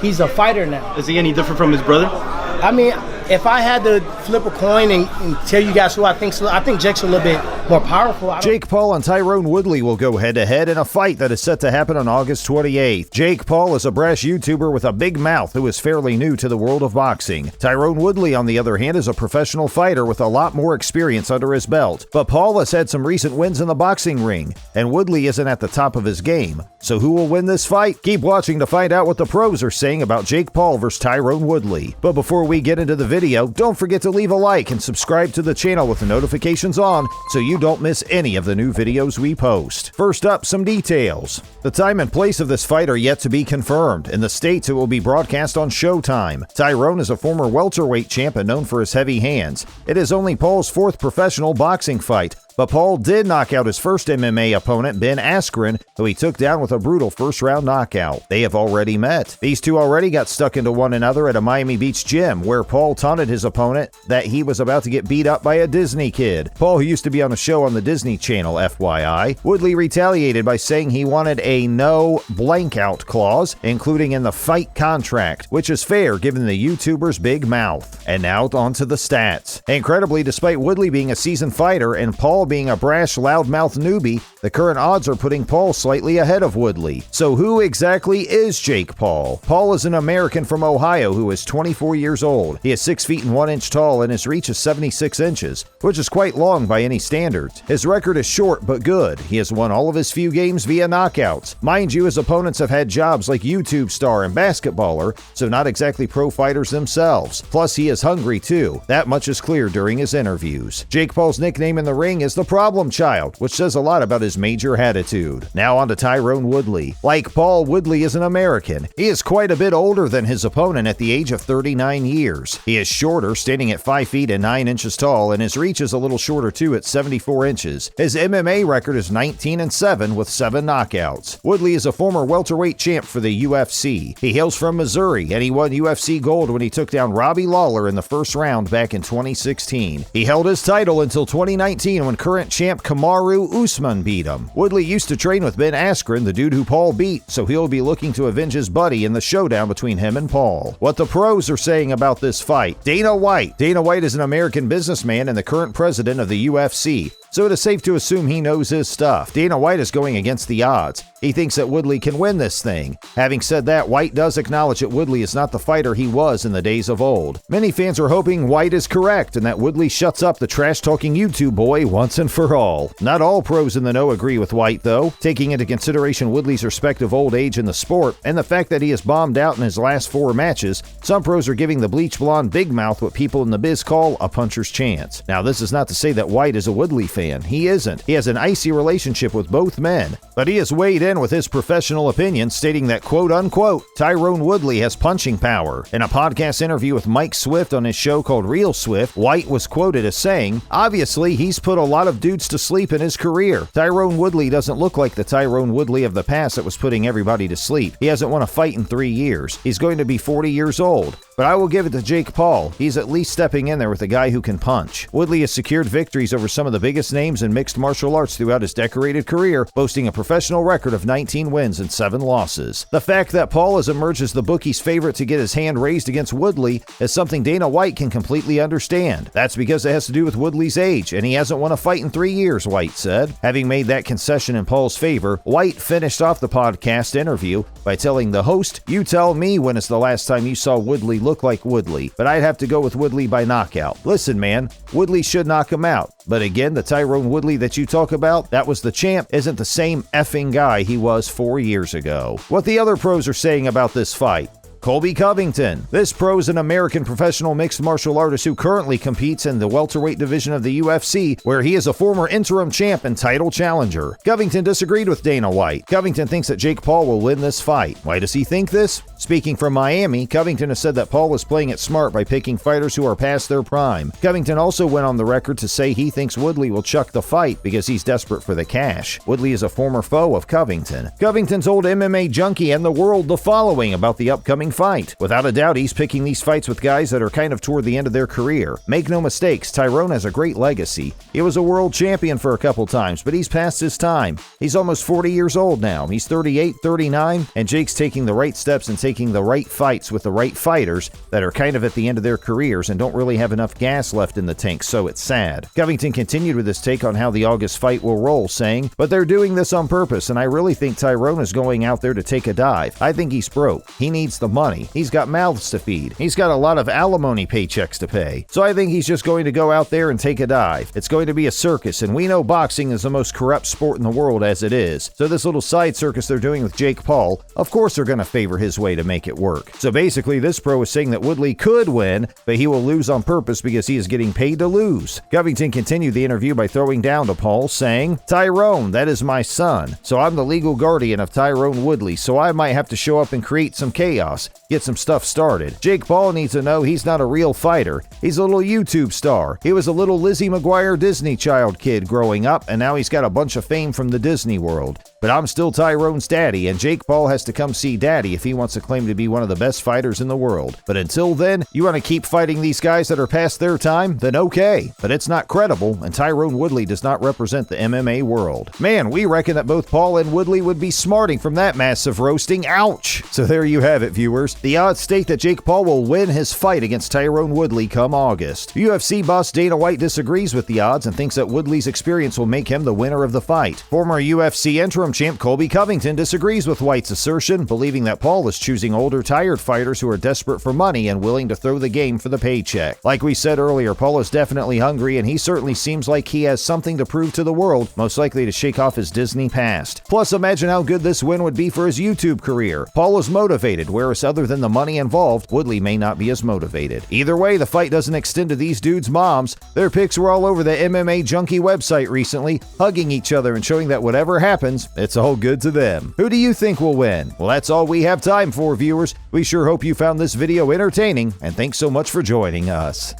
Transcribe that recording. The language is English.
he's a fighter now. Is he any different from his brother? I mean, if I had to flip a coin and tell you guys who I think Jake's a little bit more powerful. Jake Paul and Tyron Woodley will go head-to-head in a fight that is set to happen on August 28th. Jake Paul is a brash YouTuber with a big mouth who is fairly new to the world of boxing. Tyron Woodley, on the other hand, is a professional fighter with a lot more experience under his belt. But Paul has had some recent wins in the boxing ring, and Woodley isn't at the top of his game. So who will win this fight? Keep watching to find out what the pros are saying about Jake Paul versus Tyron Woodley. But before we get into the video, don't forget to leave a like and subscribe to the channel with the notifications on so you don't miss any of the new videos we post. First up, some details. The time and place of this fight are yet to be confirmed. In the States, it will be broadcast on Showtime. Tyron is a former welterweight champ and known for his heavy hands. It is only Paul's fourth professional boxing fight, but Paul did knock out his first MMA opponent, Ben Askren, who he took down with a brutal first-round knockout. They have already met. These two already got stuck into one another at a Miami Beach gym, where Paul taunted his opponent that he was about to get beat up by a Disney kid. Paul, who used to be on a show on the Disney Channel, FYI, Woodley retaliated by saying he wanted a no blank-out clause, including in the fight contract, which is fair given the YouTuber's big mouth. And now on to the stats. Incredibly, despite Woodley being a seasoned fighter and Paul being a brash, loudmouth newbie, the current odds are putting Paul slightly ahead of Woodley. So who exactly is Jake Paul? Paul is an American from Ohio who is 24 years old. He is 6 feet and 1 inch tall and his reach is 76 inches, which is quite long by any standards. His record is short but good. He has won all of his few games via knockouts. Mind you, his opponents have had jobs like YouTube star and basketballer, so not exactly pro fighters themselves. Plus, he is hungry too. That much is clear during his interviews. Jake Paul's nickname in the ring is the Problem Child, which says a lot about his major attitude. Now on to Tyron Woodley. Like Paul, Woodley is an American. He is quite a bit older than his opponent at the age of 39 years. He is shorter, standing at 5 feet and 9 inches tall, and his reach is a little shorter too at 74 inches. His MMA record is 19-7 with 7 knockouts. Woodley is a former welterweight champ for the UFC. He hails from Missouri, and he won UFC gold when he took down Robbie Lawler in the first round back in 2016. He held his title until 2019 when current champ Kamaru Usman beat him. Woodley used to train with Ben Askren, the dude who Paul beat, so he'll be looking to avenge his buddy in the showdown between him and Paul. What the pros are saying about this fight. Dana White. Dana White is an American businessman and the current president of the UFC, so it is safe to assume he knows his stuff. Dana White is going against the odds. He thinks that Woodley can win this thing. Having said that, White does acknowledge that Woodley is not the fighter he was in the days of old. Many fans are hoping White is correct and that Woodley shuts up the trash-talking YouTube boy once and for all. Not all pros in the know agree with White, though, taking into consideration Woodley's respective old age in the sport and the fact that he has bombed out in his last 4 matches. Some pros are giving the bleach blonde big mouth what people in the biz call a puncher's chance. Now, this is not to say that White is a Woodley fan. He isn't. He has an icy relationship with both men, but he has weighed in with his professional opinion, stating that, quote-unquote, Tyron Woodley has punching power. In a podcast interview with Mike Swift on his show called Real Swift, White was quoted as saying, obviously, he's put a lot of dudes to sleep in his career. Tyron Woodley doesn't look like the Tyron Woodley of the past that was putting everybody to sleep. He hasn't won a fight in 3 years. He's going to be 40 years old. But I will give it to Jake Paul. He's at least stepping in there with a guy who can punch. Woodley has secured victories over some of the biggest names in mixed martial arts throughout his decorated career, boasting a professional record of 19 wins and 7 losses. The fact that Paul has emerged as the bookie's favorite to get his hand raised against Woodley is something Dana White can completely understand. That's because it has to do with Woodley's age, and he hasn't won a fight in 3 years, White said. Having made that concession in Paul's favor, White finished off the podcast interview by telling the host, "You tell me when is the last time you saw Woodley look like Woodley, but I'd have to go with Woodley by knockout. Listen, man, Woodley should knock him out. But again, the Tyron Woodley that you talk about, that was the champ, isn't the same effing guy he was 4 years ago." What the other pros are saying about this fight. Colby Covington. This pro is an American professional mixed martial artist who currently competes in the welterweight division of the UFC, where he is a former interim champ and title challenger. Covington disagreed with Dana White. Covington thinks that Jake Paul will win this fight. Why does he think this? Speaking from Miami, Covington has said that Paul is playing it smart by picking fighters who are past their prime. Covington also went on the record to say he thinks Woodley will chuck the fight because he's desperate for the cash. Woodley is a former foe of Covington. Covington told MMA Junkie and the World the following about the upcoming fight. Without a doubt, he's picking these fights with guys that are kind of toward the end of their career. Make no mistakes, Tyron has a great legacy. He was a world champion for a couple times, but he's past his time. He's almost 40 years old now. He's 38, 39, and Jake's taking the right steps and taking the right fights with the right fighters that are kind of at the end of their careers and don't really have enough gas left in the tank, so it's sad. Covington continued with his take on how the August fight will roll, saying, "But they're doing this on purpose, and I really think Tyron is going out there to take a dive. I think he's broke. He needs the money. He's got mouths to feed. He's got a lot of alimony paychecks to pay. So I think he's just going to go out there and take a dive. It's going to be a circus, and we know boxing is the most corrupt sport in the world as it is. So this little side circus they're doing with Jake Paul, of course they're going to favor his way to make it work." So basically, this pro is saying that Woodley could win, but he will lose on purpose because he is getting paid to lose. Covington continued the interview by throwing down to Paul, saying, "Tyron, that is my son. So I'm the legal guardian of Tyron Woodley, so I might have to show up and create some chaos, get some stuff started. Jake Paul needs to know he's not a real fighter. He's a little YouTube star. He was a little Lizzie McGuire Disney child kid growing up, and now he's got a bunch of fame from the Disney world. But I'm still Tyron's daddy, and Jake Paul has to come see daddy if he wants to claim to be one of the best fighters in the world. But until then, you want to keep fighting these guys that are past their time? Then okay. But it's not credible, and Tyron Woodley does not represent the MMA world." Man, we reckon that both Paul and Woodley would be smarting from that massive roasting. Ouch! So there you have it, viewers. The odds state that Jake Paul will win his fight against Tyron Woodley come August. UFC boss Dana White disagrees with the odds and thinks that Woodley's experience will make him the winner of the fight. Former UFC interim champ Colby Covington disagrees with White's assertion, believing that Paul is choosing older, tired fighters who are desperate for money and willing to throw the game for the paycheck. Like we said earlier, Paul is definitely hungry, and he certainly seems like he has something to prove to the world, most likely to shake off his Disney past. Plus, imagine how good this win would be for his YouTube career. Paul is motivated, whereas other than the money involved, Woodley may not be as motivated. Either way, the fight doesn't extend to these dudes' moms. Their pics were all over the MMA Junkie website recently, hugging each other and showing that whatever happens, it's all good to them. Who do you think will win? Well, that's all we have time for, viewers. We sure hope you found this video entertaining, and thanks so much for joining us.